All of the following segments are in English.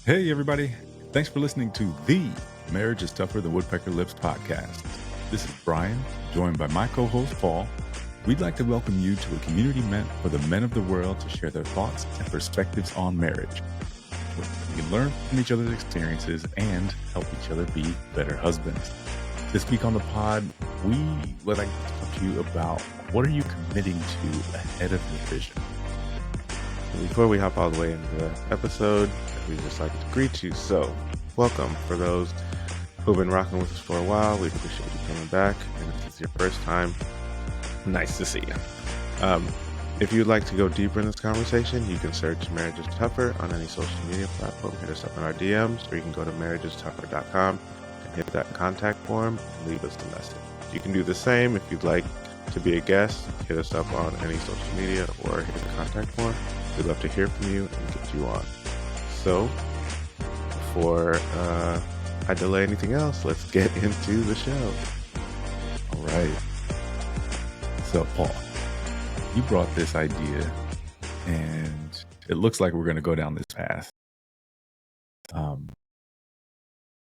Hey, everybody. Thanks for listening to the Marriage is Tougher Than Woodpecker Lips podcast. This is Bryan, joined by my co-host, Paul. We'd like to welcome you to a community meant for the men of the world to share their thoughts and perspectives on marriage. We can learn from each other's experiences and help each other be better husbands. This week on the pod, we would like to talk to you about what are you committing to ahead of your vision? Before we hop all the way into the episode, we'd just like to greet you. So, welcome. For those who've been rocking with us for a while, we appreciate you coming back. And if this is your first time, nice to see you. If you'd like to go deeper in this conversation, you can search Marriage is Tougher on any social media platform. Hit us up in our DMs, or you can go to marriageistougher.com and hit that contact form and leave us the message. You can do the same if you'd like to be a guest. Hit us up on any social media or hit the contact form. We'd love to hear from you and get you on. So, before I delay anything else, let's get into the show. All right. So, Paul, you brought this idea, and it looks like we're going to go down this path.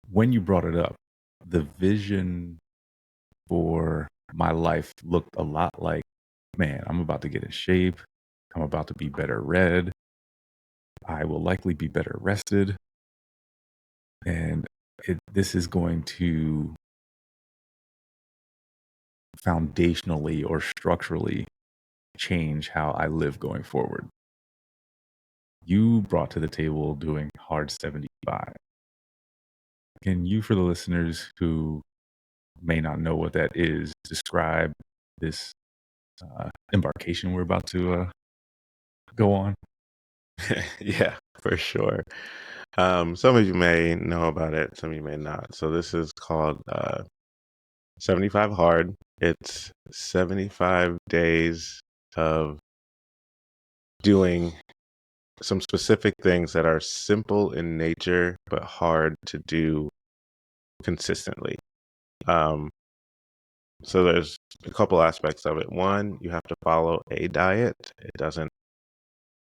When you brought it up, the vision for my life looked a lot like, man, I'm about to get in shape. I'm about to be better read. I will likely be better rested. And this is going to foundationally or structurally change how I live going forward. You brought to the table doing hard 75. Can you, for the listeners who may not know what that is, describe this embarkation we're about to go on? Yeah, for sure. Some of you may know about it, some of you may not. So this is called 75 Hard. It's 75 days of doing some specific things that are simple in nature but hard to do consistently. So there's a couple aspects of it. One, you have to follow a diet. It doesn't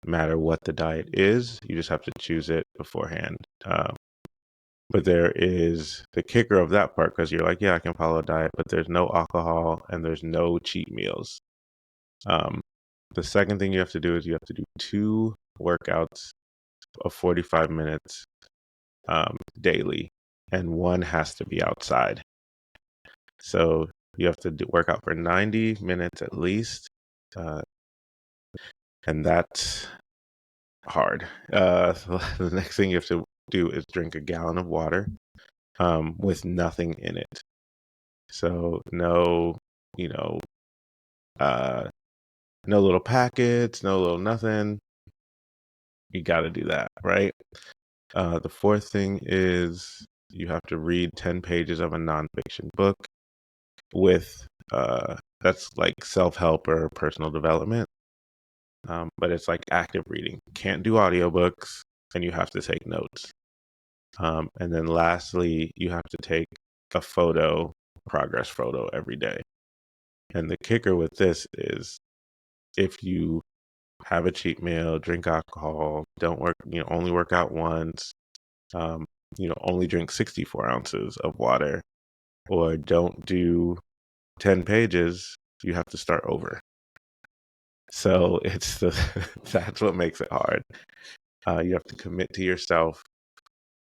matter what the diet is, you just have to choose it beforehand. But there is the kicker of that part, because you're like, yeah, I can follow a diet, but there's no alcohol and there's no cheat meals. The second thing you have to do is you have to do 2 workouts of 45 minutes daily, and one has to be outside. So you have to work out for 90 minutes at least, and that's hard. So the next thing you have to do is drink a gallon of water with nothing in it. So no little packets, no little nothing. You got to do that, right? The fourth thing is you have to read 10 pages of a nonfiction book with that's like self-help or personal development. But it's like active reading. Can't do audiobooks, and you have to take notes. And then lastly, you have to take a progress photo every day. And the kicker with this is if you have a cheat meal, drink alcohol, only work out once, only drink 64 ounces of water, or don't do 10 pages, you have to start over. So that's what makes it hard. You have to commit to yourself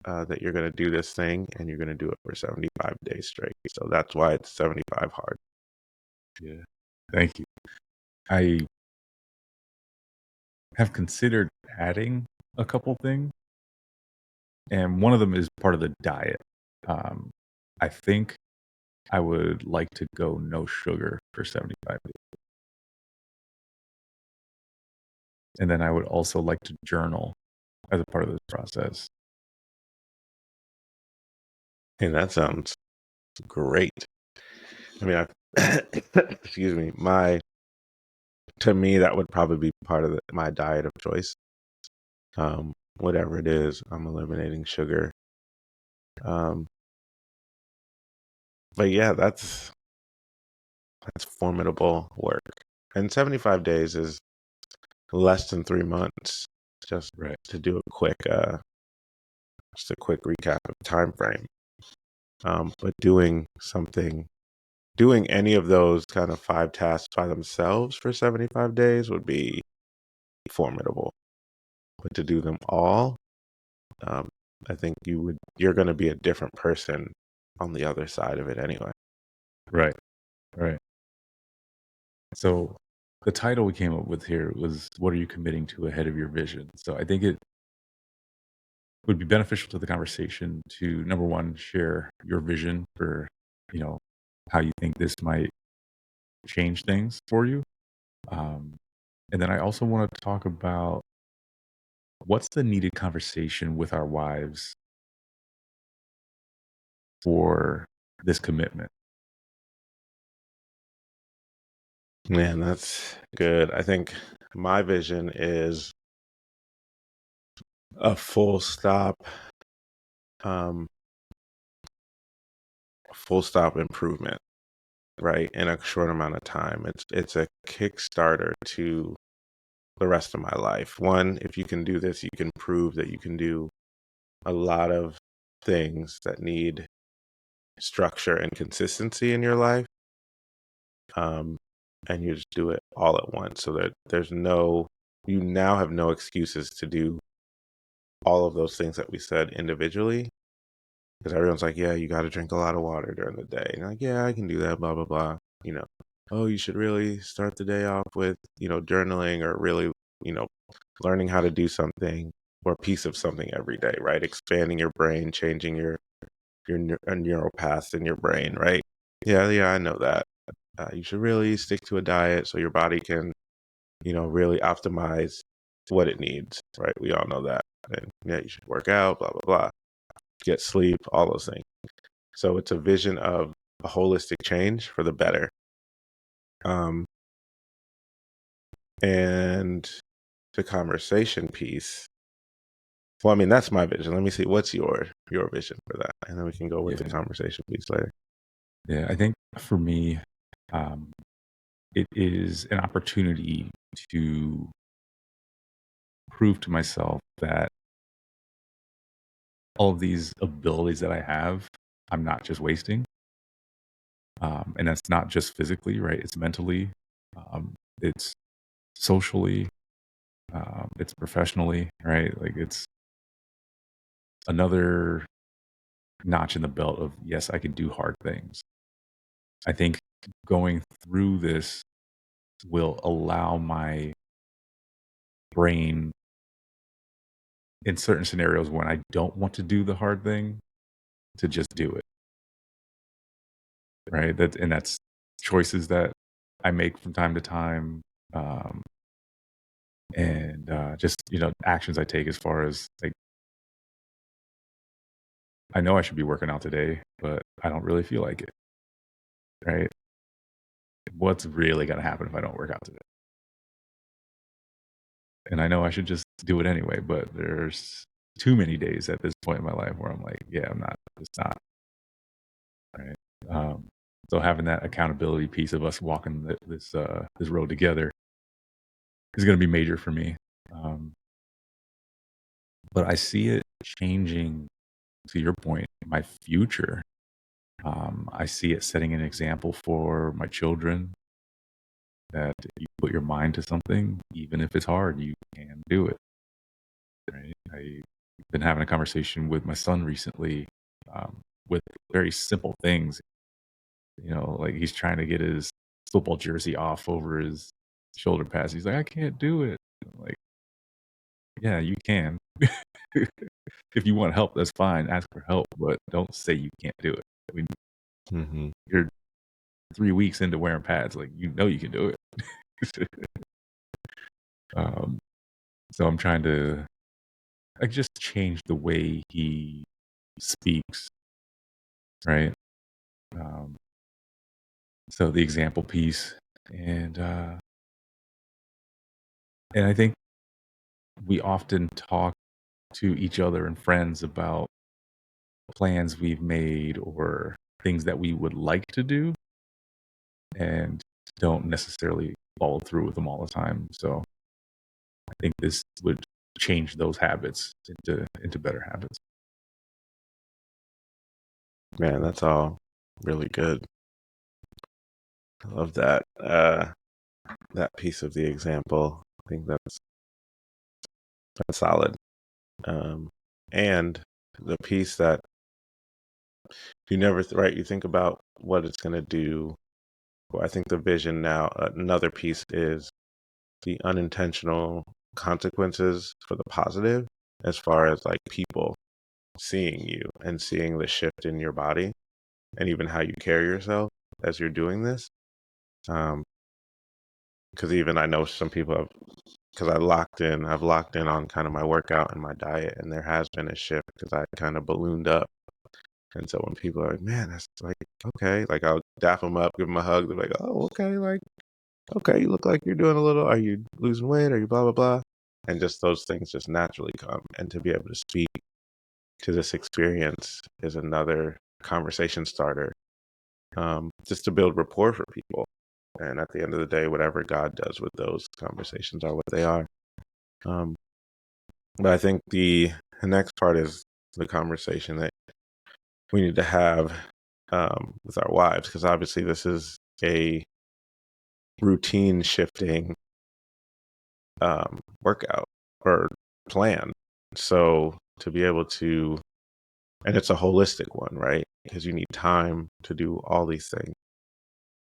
that you're going to do this thing, and you're going to do it for 75 days straight. So that's why it's 75 hard. Yeah. Thank you. I have considered adding a couple things, and one of them is part of the diet. I think I would like to go no sugar for 75 days. And then I would also like to journal as a part of this process. And that sounds great. I mean, excuse me, to me, that would probably be part of my diet of choice. Whatever it is, I'm eliminating sugar. But yeah, that's formidable work. And 75 days is less than 3 months just Right. to do a quick just a quick recap of time frame. But doing any of those kind of 5 tasks by themselves for 75 days would be formidable. But to do them all, I think you're going to be a different person on the other side of it anyway. Right. Right. So the title we came up with here was, "What are you committing to ahead of your vision?" So I think it would be beneficial to the conversation to, number one, share your vision for, you know, how you think this might change things for you. Um, and then I also want to talk about what's the needed conversation with our wives for this commitment. Man, that's good. I think my vision is a um, full stop improvement, right? In a short amount of time. It's a Kickstarter to the rest of my life. One, if you can do this, you can prove that you can do a lot of things that need structure and consistency in your life. And you just do it all at once so that you now have no excuses to do all of those things that we said individually. Because everyone's like, yeah, you got to drink a lot of water during the day. And you're like, yeah, I can do that, blah, blah, blah. Oh, you should really start the day off with, journaling or really, learning how to do something or a piece of something every day, right? Expanding your brain, changing your neural paths in your brain, right? Yeah, I know that. You should really stick to a diet so your body can, really optimize what it needs, right? We all know that. And yeah, you should work out, blah, blah, blah. Get sleep, all those things. So it's a vision of a holistic change for the better. And the conversation piece. Well, I mean, that's my vision. Let me see. What's your vision for that? And then we can go with the conversation piece later. Yeah, I think for me, it is an opportunity to prove to myself that all of these abilities that I have, I'm not just wasting. And that's not just physically, right? It's mentally, it's socially, it's professionally, right? Like it's another notch in the belt of, yes, I can do hard things. I think going through this will allow my brain in certain scenarios when I don't want to do the hard thing to just do it. Right. That's choices that I make from time to time. Um, and just, actions I take as far as like, I know I should be working out today, but I don't really feel like it. Right. What's really going to happen if I don't work out today? And I know I should just do it anyway, but there's too many days at this point in my life where I'm like, yeah, I'm not, it's not. Right. So having that accountability piece of us walking this road together is going to be major for me. Um, but I see it changing, to your point, my future. I see it setting an example for my children that you put your mind to something, even if it's hard, you can do it. Right? I've been having a conversation with my son recently, with very simple things. Like he's trying to get his football jersey off over his shoulder pads. He's like, I can't do it. I'm like, yeah, you can. If you want help, that's fine. Ask for help, but don't say you can't do it. I mean, you're 3 weeks into wearing pads, like you can do it. um, so I'm trying to just change the way he speaks, right? Um, so the example piece, and I think we often talk to each other and friends about plans we've made or things that we would like to do, and don't necessarily follow through with them all the time. So I think this would change those habits into better habits. Man, that's all really good. I love that that piece of the example. I think that's solid. And the piece that you never right, you think about what it's going to do. Well, I think the vision now. Another piece is the unintentional consequences for the positive, as far as like people seeing you and seeing the shift in your body and even how you carry yourself as you're doing this. Because even I know some people have, because I've locked in on kind of my workout and my diet, and there has been a shift because I kind of ballooned up. And so when people are like, man, that's like, okay, like I'll dap them up, give them a hug. They're like, oh, okay, like, okay, you look like you're doing a little, are you losing weight? Are you blah, blah, blah? And just those things just naturally come. And to be able to speak to this experience is another conversation starter, just to build rapport for people. And at the end of the day, whatever God does with those conversations are what they are. But I think the next part is the conversation that we need to have with our wives, because obviously this is a routine shifting workout or plan. So to be able to, and it's a holistic one, right? Because you need time to do all these things.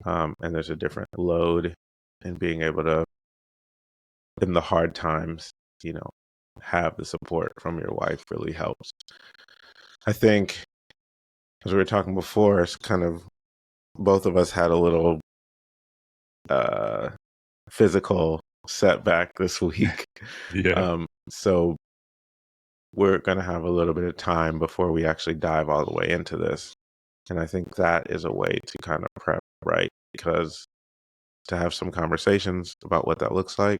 And there's a different load, and being able to, in the hard times, you know, have the support from your wife really helps. I think, as we were talking before, it's kind of both of us had a little physical setback this week. Yeah. So we're going to have a little bit of time before we actually dive all the way into this. And I think that is a way to kind of prep, right? Because to have some conversations about what that looks like,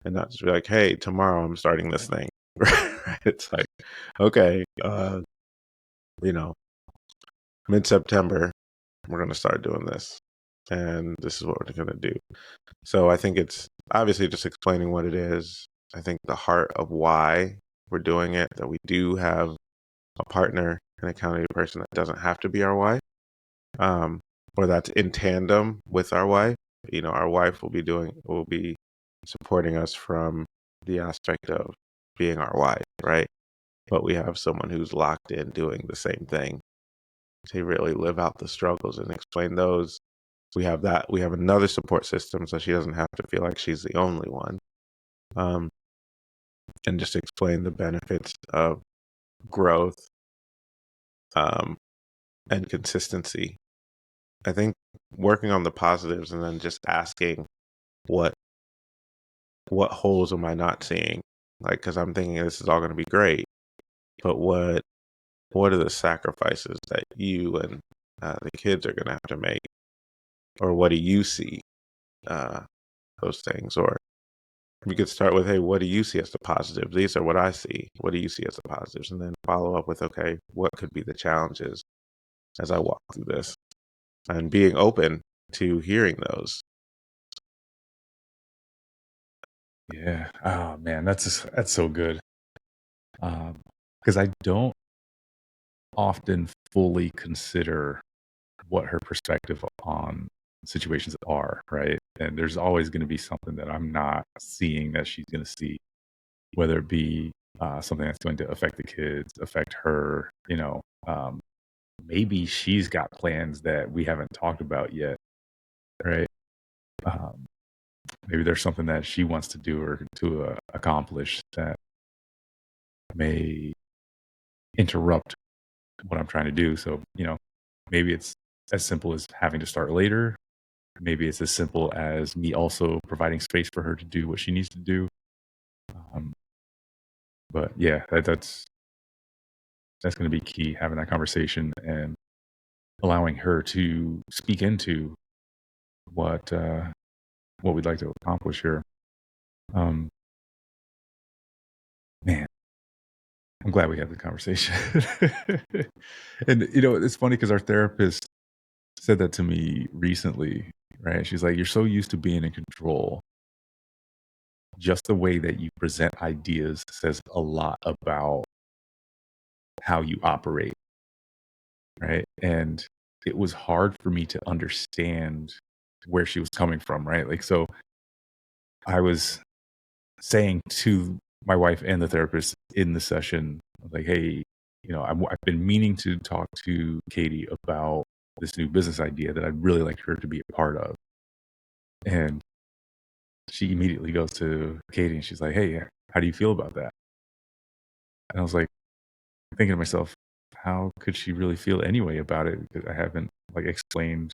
and not just be like, hey, tomorrow I'm starting this thing. Right? It's like, okay, you know, mid-September, we're going to start doing this. And this is what we're going to do. So I think it's obviously just explaining what it is. I think the heart of why we're doing it, that we do have a partner, an accountability person that doesn't have to be our wife, or that's in tandem with our wife. You know, our wife will be supporting us from the aspect of being our wife, right? But we have someone who's locked in doing the same thing to really live out the struggles and explain those. We have that. We have another support system, so she doesn't have to feel like she's the only one. And just explain the benefits of growth, and consistency. I think working on the positives and then just asking what holes am I not seeing? Like, because I'm thinking this is all going to be great, but what are the sacrifices that you and the kids are going to have to make, or what do you see those things? Or we could start with, hey, what do you see as the positive? These are what I see. What do you see as the positives? And then follow up with, okay, what could be the challenges as I walk through this? And being open to hearing those. Yeah. Oh man, that's so good. Because I don't often fully consider what her perspective on situations are, right? And there's always going to be something that I'm not seeing that she's going to see, whether it be something that's going to affect the kids, affect her, maybe she's got plans that we haven't talked about yet, right? Um, maybe there's something that she wants to do or to accomplish that may interrupt what I'm trying to do. So, maybe it's as simple as having to start later. Maybe it's as simple as me also providing space for her to do what she needs to do. Um, but yeah, that's going to be key, having that conversation and allowing her to speak into what we'd like to accomplish here. Um, Man, I'm glad we had the conversation. And it's funny because our therapist said that to me recently, right? She's like, "You're so used to being in control. Just the way that you present ideas says a lot about how you operate." right? And it was hard for me to understand where she was coming from, right? Like, so I was saying to my wife and the therapist in the session, like, hey, I've been meaning to talk to Katie about this new business idea that I'd really like her to be a part of. And she immediately goes to Katie and she's like, hey, how do you feel about that? And I was like, thinking to myself, how could she really feel anyway about it? Because I haven't like explained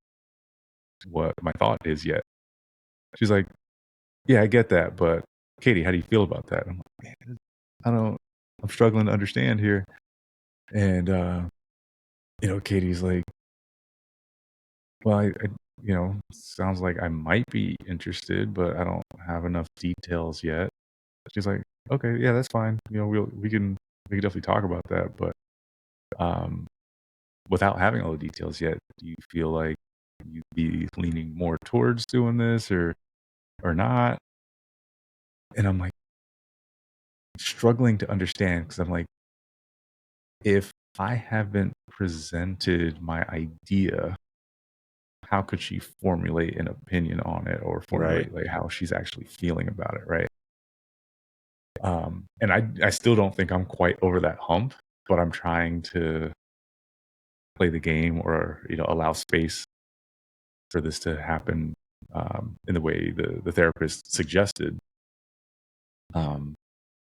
what my thought is yet. She's like, yeah, I get that, but Katie, how do you feel about that? I'm like, man, I don't, I'm struggling to understand here. And, Katie's like, well, sounds like I might be interested, but I don't have enough details yet. She's like, okay, yeah, that's fine. We can definitely talk about that. But, um, without having all the details yet, do you feel like you'd be leaning more towards doing this or not? And I'm like struggling to understand because I'm like, if I haven't presented my idea, how could she formulate an opinion on it or Right. formulate like how she's actually feeling about it, right? And I still don't think I'm quite over that hump, but I'm trying to play the game or allow space for this to happen in the way the therapist suggested. Um,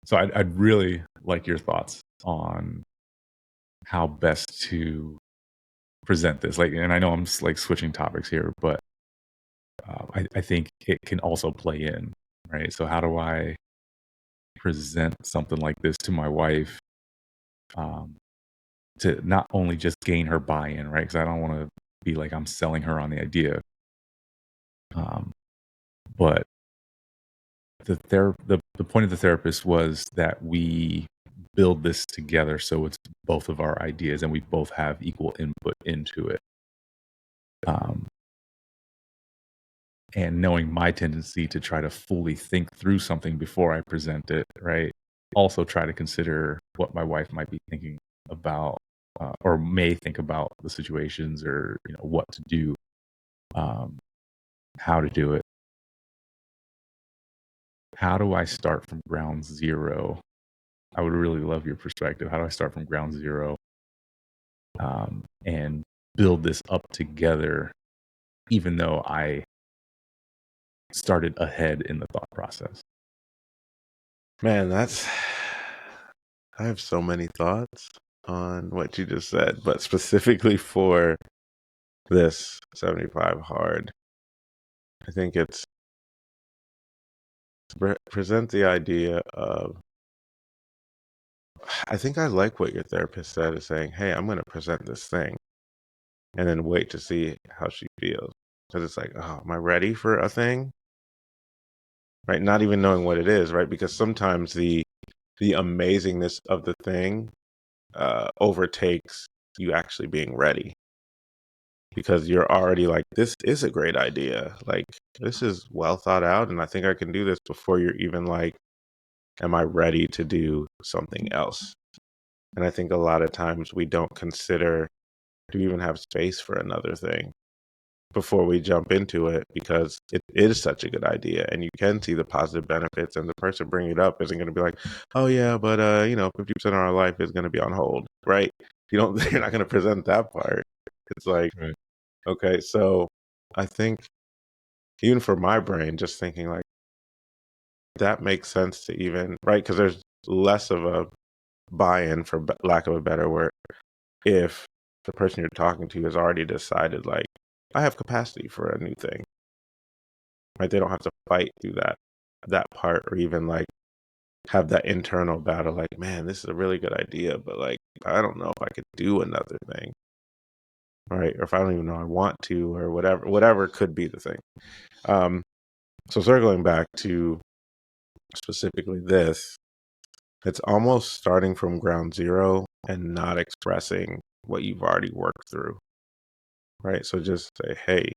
so I'd really like your thoughts on how best to present this. Like, and I know I'm like switching topics here, but I think it can also play in, right? So how do I present something like this to my wife um, to not only just gain her buy-in, right? Because I don't want to be like I'm selling her on the idea, um, but the point of the therapist was that we build this together so it's both of our ideas and we both have equal input into it. Um, and knowing my tendency to try to fully think through something before I present it, right? Also try to consider what my wife might be thinking about or may think about the situations or what to do, um, how to do it. How do I start from ground zero? I would really love your perspective. How do I start from ground zero and build this up together, even though I started ahead in the thought process? Man, I have so many thoughts on what you just said, but specifically for this 75 hard, I think it's present the idea of, I think I like what your therapist said is saying, hey, I'm going to present this thing and then wait to see how she feels. Because it's like, oh, am I ready for a thing? Right? Not even knowing what it is, right? Because sometimes the amazingness of the thing overtakes you actually being ready because you're already like, this is a great idea. Like, this is well thought out, and I think I can do this before you're even like, am I ready to do something else? And I think a lot of times we don't consider, do we even have space for another thing before we jump into it because it is such a good idea and you can see the positive benefits and the person bringing it up isn't going to be like, oh yeah, but 50% of our life is going to be on hold, right? You don't, you're not going to present that part. It's like, Right. okay, so I think even for my brain, just thinking like that makes sense to even, right? Because there's less of a buy-in, for lack of a better word, if the person you're talking to has already decided like, I have capacity for a new thing, right? They don't have to fight through that part or even like have that internal battle like, man, this is a really good idea, but like I don't know if I could do another thing, right? Or if I don't even know I want to or whatever could be the thing. um so circling back to specifically this, it's almost starting from ground zero and not expressing what you've already worked through, right? So just say, hey,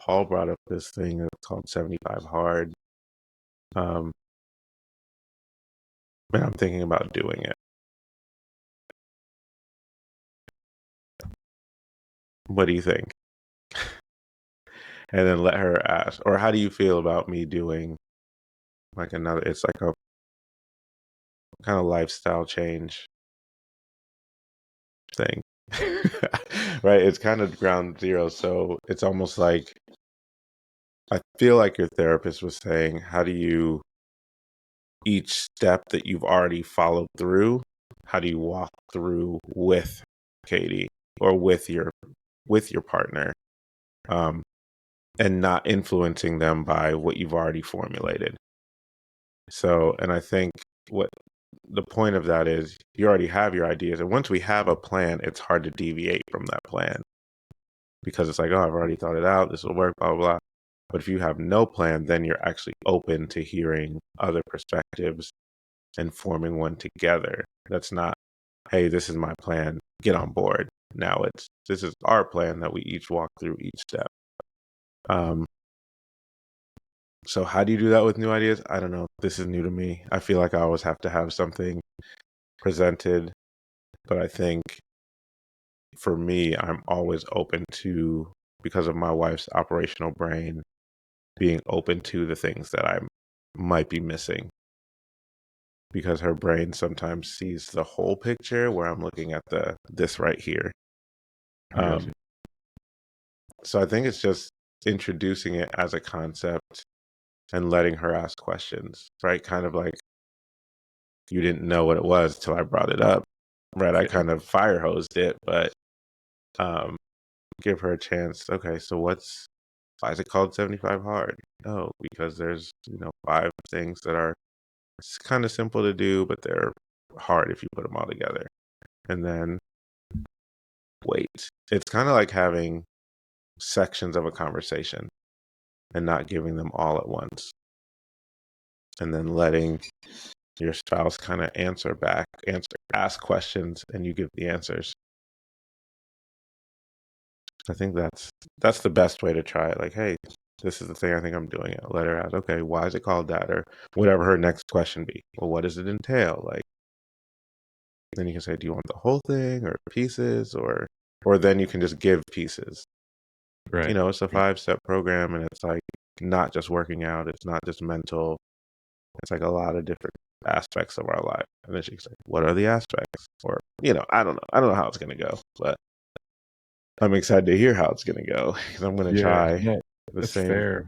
Paul brought up this thing that's called 75 hard. um and I'm thinking about doing it. what do you think? And then let her ask, or how do you feel about me doing like another, it's like a kind of lifestyle change thing. Right? It's kind of ground zero. So it's almost like, I feel like your therapist was saying, how do you, each step that you've already followed through, how do you walk through with Katie or with your partner, um, and not influencing them by what you've already formulated. So, and I think what the point of that is, you already have your ideas, and once we have a plan, it's hard to deviate from that plan because it's like, oh, I've already thought it out. This will work, blah blah blah. But if you have no plan, then you're actually open to hearing other perspectives and forming one together. That's not, hey, this is my plan, get on board. Now it's, this is our plan that we each walk through each step. So how do you do that with new ideas? I don't know. This is new to me. I feel like I always have to have something presented, but I think for me, I'm always open to, because of my wife's operational brain, being open to the things that I might be missing, because her brain sometimes sees the whole picture where I'm looking at this right here. I got you. So I think it's just introducing it as a concept and letting her ask questions, right? Kind of like, you didn't know what it was till I brought it up, right? I kind of fire hosed it, but um, give her a chance. Okay, so why is it called 75 hard? Oh, because there's, 5 things that are kind of simple to do, but they're hard if you put them all together. And then wait. It's kind of like having sections of a conversation and not giving them all at once. And then letting your spouse kind of ask questions, and you give the answers. I think that's the best way to try it. Like, hey, this is the thing I think I'm doing it. Let her ask, okay, why is it called that? Or whatever her next question be. Well, what does it entail? Like, then you can say, do you want the whole thing or pieces? Or then you can just give pieces. Right. It's a 5-step program, and it's like not just working out, it's not just mental. It's like a lot of different aspects of our life. And then she's like, what are the aspects? Or, I don't know. I don't know how it's gonna go, but I'm excited to hear how it's going to go, because I'm going to Yeah, try no, the that's same. fair.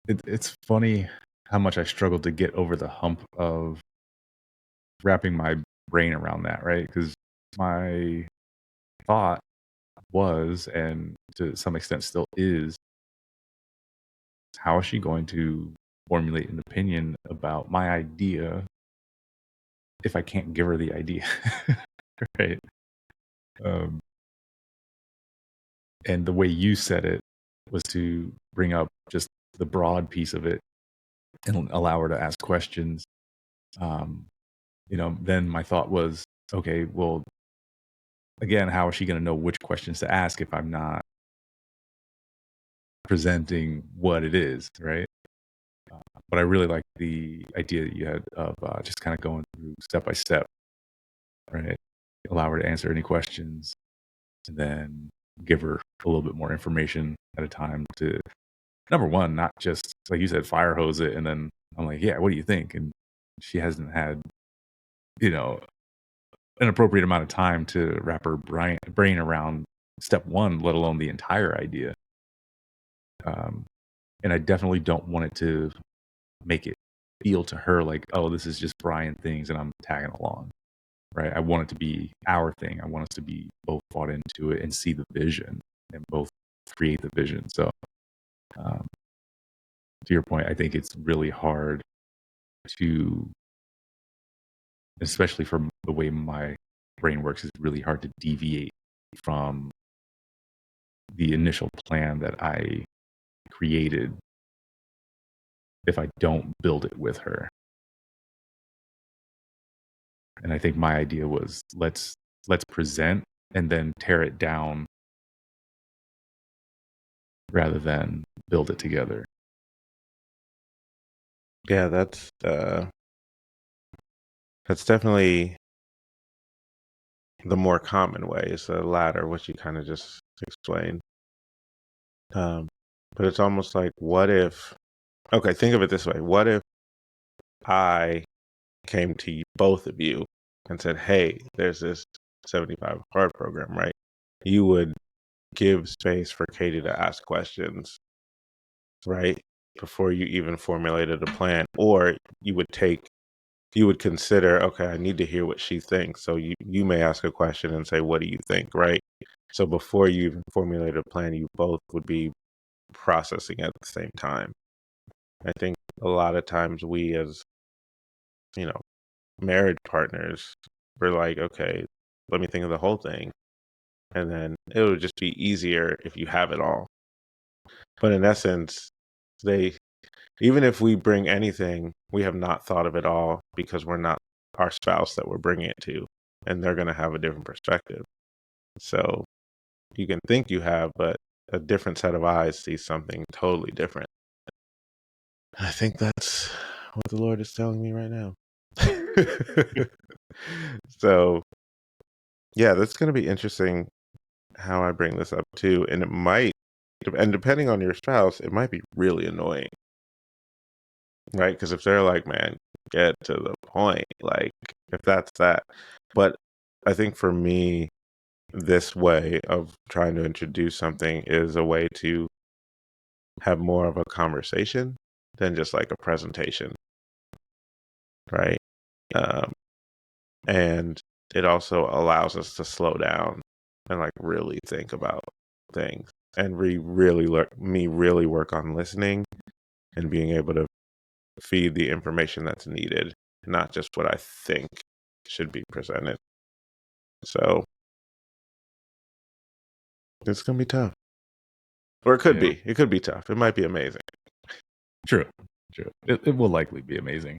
It's funny how much I struggled to get over the hump of wrapping my brain around that, right? Because my thought was, and to some extent still is, how is she going to formulate an opinion about my idea if I can't give her the idea? Right. Um, and the way you said it was to bring up just the broad piece of it and allow her to ask questions. Um, then my thought was, okay, well, again, how is she going to know which questions to ask if I'm not presenting what it is, right? But I really like the idea that you had of just kind of going through step by step, right? Allow her to answer any questions, and then give her a little bit more information at a time to, number one, not just, like you said, fire hose it. And then I'm like, yeah, what do you think? And she hasn't had, you know, an appropriate amount of time to wrap her brain around step one, let alone the entire idea. And I definitely don't want it to make it feel to her like, oh, this is just Bryan things and I'm tagging along, right? I want it to be our thing. I want us to be both bought into it and see the vision and both create the vision. So, um, to your point, I think it's really hard to, especially from the way my brain works, it's really hard to deviate from the initial plan that I created if I don't build it with her. And I think my idea was, let's present and then tear it down rather than build it together. Yeah, that's definitely the more common way is the latter, which you kind of just explained. But it's almost like, what if, okay, think of it this way. What if I came to both of you and said, hey, there's this 75 hard program, right? You would give space for Katie to ask questions, right? Before you even formulated a plan, or you would consider, okay, I need to hear what she thinks. So you may ask a question and say, what do you think, right? So before you even formulate a plan, you both would be processing at the same time. I think a lot of times we as, marriage partners, we're like, okay, let me think of the whole thing. And then it would just be easier if you have it all. But in essence, even if we bring anything, we have not thought of it all because we're not our spouse that we're bringing it to, and they're going to have a different perspective. So you can think you have, but a different set of eyes sees something totally different. I think that's what the Lord is telling me right now. So, yeah, that's going to be interesting how I bring this up too. And depending on your spouse, it might be really annoying. Right? Because if they're like, man, get to the point, like if that's that. But I think for me, this way of trying to introduce something is a way to have more of a conversation than just like a presentation. Right? And it also allows us to slow down and like really think about things and really work on listening and being able to feed the information that's needed, not just what I think should be presented. So it's gonna be tough, or it could be. It could be tough. It might be amazing. True. It will likely be amazing.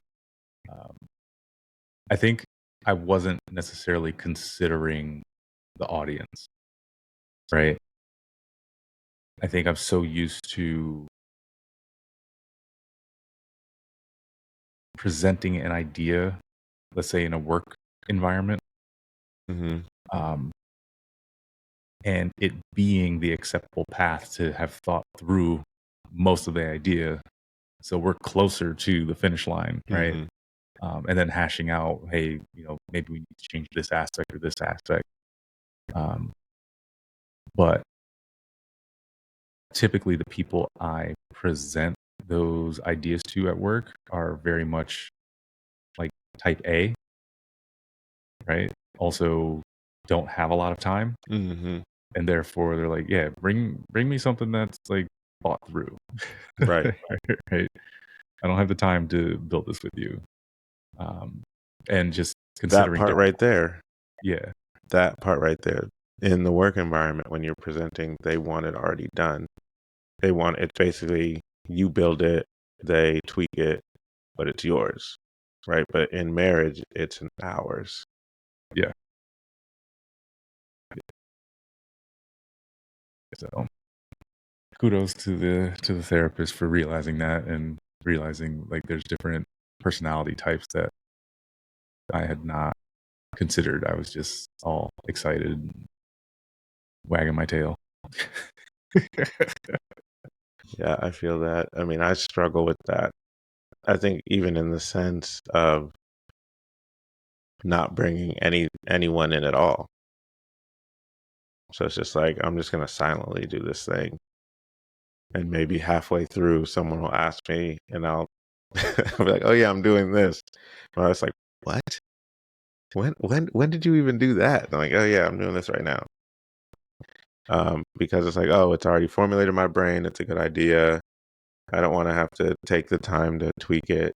I think I wasn't necessarily considering the audience, right? I think I'm so used to presenting an idea, let's say in a work environment, Mm-hmm. and it being the acceptable path to have thought through most of the idea. So we're closer to the finish line, right? Mm-hmm. And then hashing out, hey, maybe we need to change this aspect or this aspect. But typically the people I present those ideas to at work are very much like type A, right? Also don't have a lot of time. Mm-hmm. And therefore they're like, yeah, bring me something that's like thought through. Right. Right. I don't have the time to build this with you. And just considering That part right there. Yeah. That part right there. In the work environment, when you're presenting, they want it already done. They want it basically, you build it, they tweak it, but it's yours. Right. But in marriage, it's ours. Yeah. So kudos to the therapist for realizing that and realizing like there's different personality types that I had not considered. I was just all excited, wagging my tail. Yeah, I feel that. I mean, I struggle with that. I think even in the sense of not bringing anyone in at all. So it's just like, I'm just going to silently do this thing. And maybe halfway through, someone will ask me and I'll be like, oh yeah, I'm doing this. But I was like, what? When did you even do that? And I'm like, oh yeah, I'm doing this right now. Because it's like, oh, it's already formulated in my brain. It's a good idea. I don't want to have to take the time to tweak it,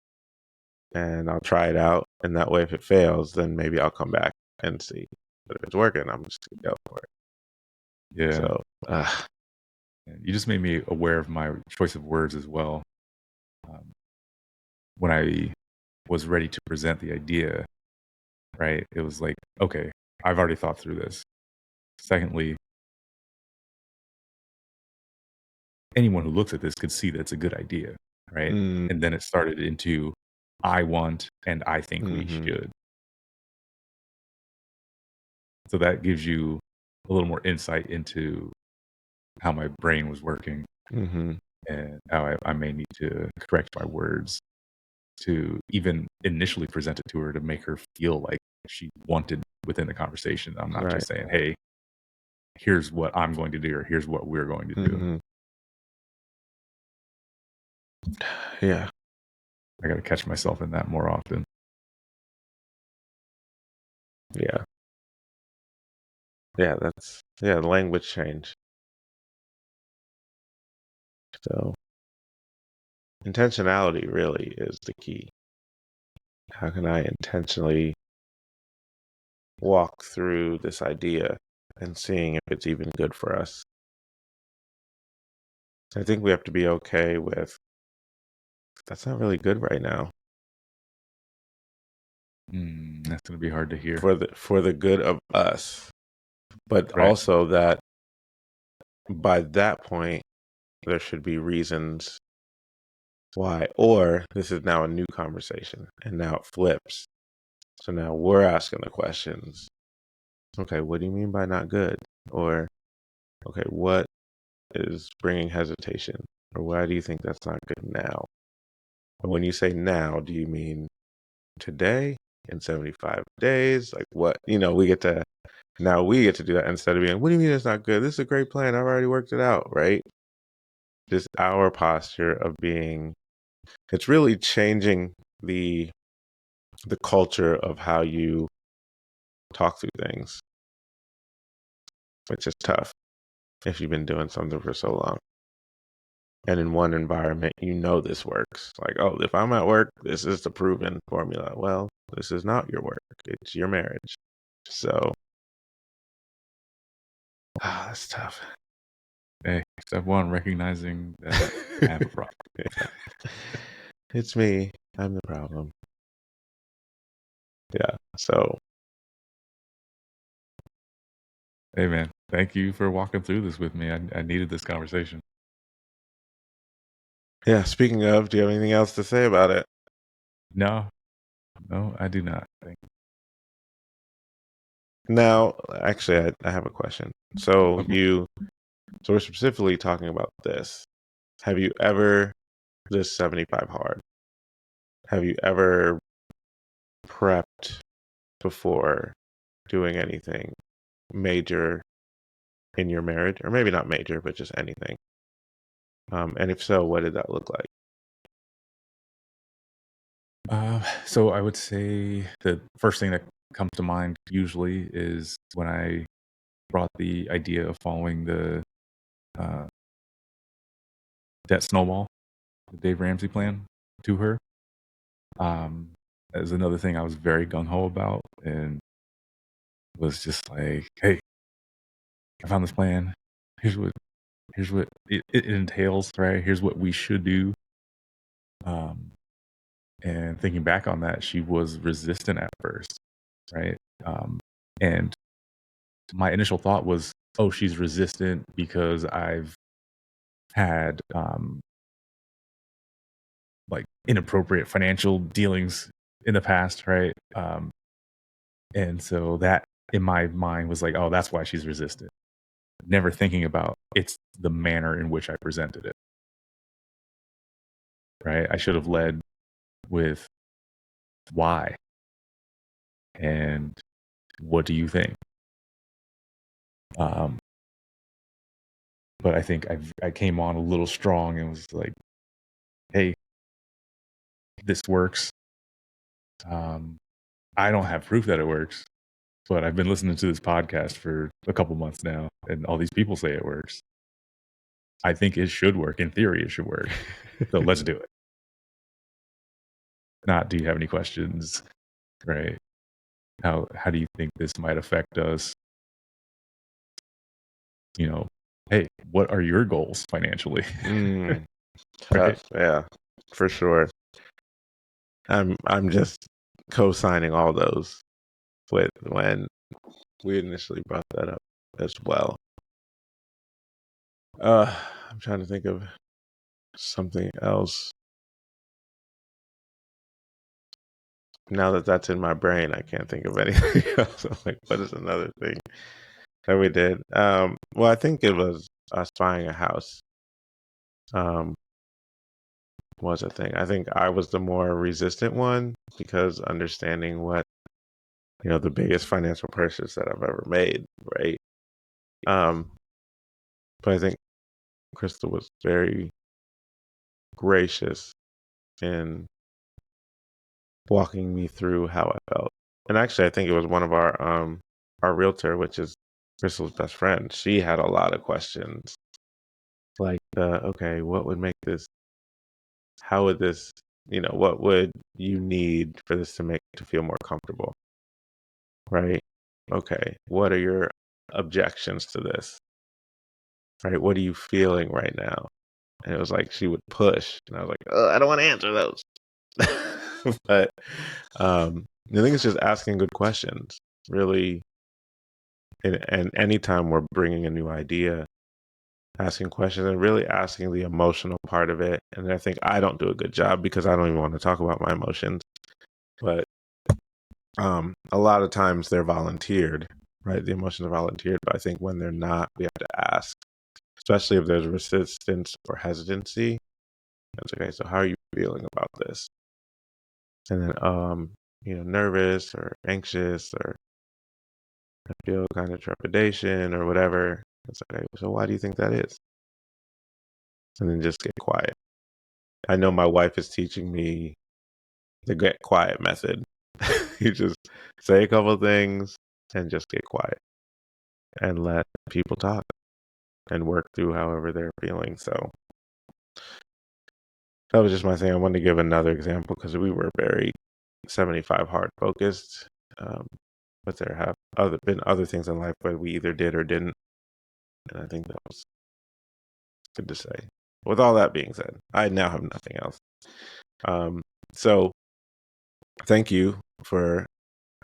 and I'll try it out. And that way, if it fails, then maybe I'll come back and see. But if it's working, I'm just gonna go for it. Yeah. So, you just made me aware of my choice of words as well. When I was ready to present the idea, right, it was like, okay, I've already thought through this. Secondly, anyone who looks at this could see that it's a good idea, right? And then it started into I want and I think we should. So that gives you a little more insight into how my brain was working Mm-hmm. and how I may need to correct my words to even initially present it to her to make her feel like she wanted within the conversation. I'm not Right. just saying, hey, here's what I'm going to do or here's what we're going to do. Mm-hmm. Yeah. I got to catch myself in that more often. Yeah. Yeah, the language change. So intentionality really is the key. How can I intentionally walk through this idea and seeing if it's even good for us? So I think we have to be okay with that's not really good right now That's going to be hard to hear. for the good of us. But Right. also that by that point there should be reasons why, or this is now a new conversation and now it flips. So now we're asking the questions. Okay, what do you mean by not good? Or, okay, what is bringing hesitation? Or why do you think that's not good now? And when you say now, do you mean today, in 75 days? Like what? We get to do that instead of being, what do you mean it's not good? This is a great plan. I've already worked it out, right? Just our posture of being, it's really changing the culture of how you talk through things, which is tough if you've been doing something for so long. And in one environment, this works. Like, oh, if I'm at work, this is the proven formula. Well, this is not your work. It's your marriage. So, that's tough. Hey, step one, recognizing that I have a problem. Yeah. It's me. I'm the problem. Yeah. So, Hey, man, thank you for walking through this with me. I needed this conversation. yeah. Speaking of, do you have anything else to say about it? No, I do not. Now, actually, I have a question. So Okay. we're specifically talking about this. Have you ever, this 75 hard, have you ever prepped before doing anything major in your marriage? Or maybe not major, but just anything. And if so, what did that look like? So I would say the first thing that comes to mind usually is when I brought the idea of following the uh, debt snowball, the Dave Ramsey plan, to her. That was another thing I was very gung ho about, and was just like, "Hey, I found this plan. Here's what it entails. Right? Here's what we should do." Um, and thinking back on that, she was resistant at first, right? And my initial thought was, oh, she's resistant because I've had like inappropriate financial dealings in the past, right? And so that in my mind was like, oh, that's why she's resistant. Never thinking about it's the manner in which I presented it, right? I should have led with why and what do you think? Um, but I think I came on a little strong and was like, hey, this works. I don't have proof that it works, but I've been listening to this podcast for a couple months now, and all these people say it works. I think it should work. In theory, it should work. So let's do it. Not, do you have any questions? Right? How do you think this might affect us? Hey, what are your goals financially? Right? Tough. Yeah, for sure. I'm just co-signing all those with when we initially brought that up as well. I'm trying to think of something else. now that that's in my brain, I can't think of anything else. I'm like, what is another thing that we did? Well, I think it was us buying a house. Was a thing. I think I was the more resistant one because understanding what, the biggest financial purchase that I've ever made, right? Um, but I think Crystal was very gracious in walking me through how I felt. And actually, I think it was one of our realtor, which is Crystal's best friend. She had a lot of questions, like, okay, what would make this? How would this? What would you need for this to feel more comfortable, right? Okay, what are your objections to this? Right, what are you feeling right now? And it was like she would push, and I was like, oh, I don't want to answer those. But I think it's just asking good questions, really. And anytime we're bringing a new idea, asking questions and really asking the emotional part of it. And I think I don't do a good job because I don't even want to talk about my emotions. But a lot of times they're volunteered, right? The emotions are volunteered. But I think when they're not, we have to ask, especially if there's resistance or hesitancy. It's okay. So how are you feeling about this? And then, nervous or anxious, or I feel kind of trepidation or whatever. It's okay. So why do you think that is? And then just get quiet. I know my wife is teaching me the get quiet method. You just say a couple of things and just get quiet and let people talk and work through however they're feeling. So that was just my thing. I wanted to give another example because we were very 75 hard focused. But there have been other things in life where we either did or didn't. And I think that was good to say. With all that being said, I now have nothing else. So thank you for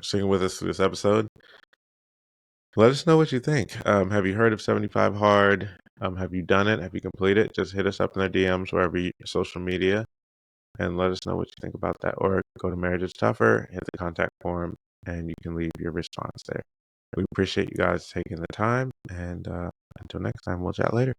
sticking with us through this episode. Let us know what you think. Have you heard of 75 Hard? Have you done it? Have you completed it? Just hit us up in the DMs wherever social media and let us know what you think about that. Or go to Marriage is Tougher, hit the contact form, and you can leave your response there. We appreciate you guys taking the time. And until next time, we'll chat later.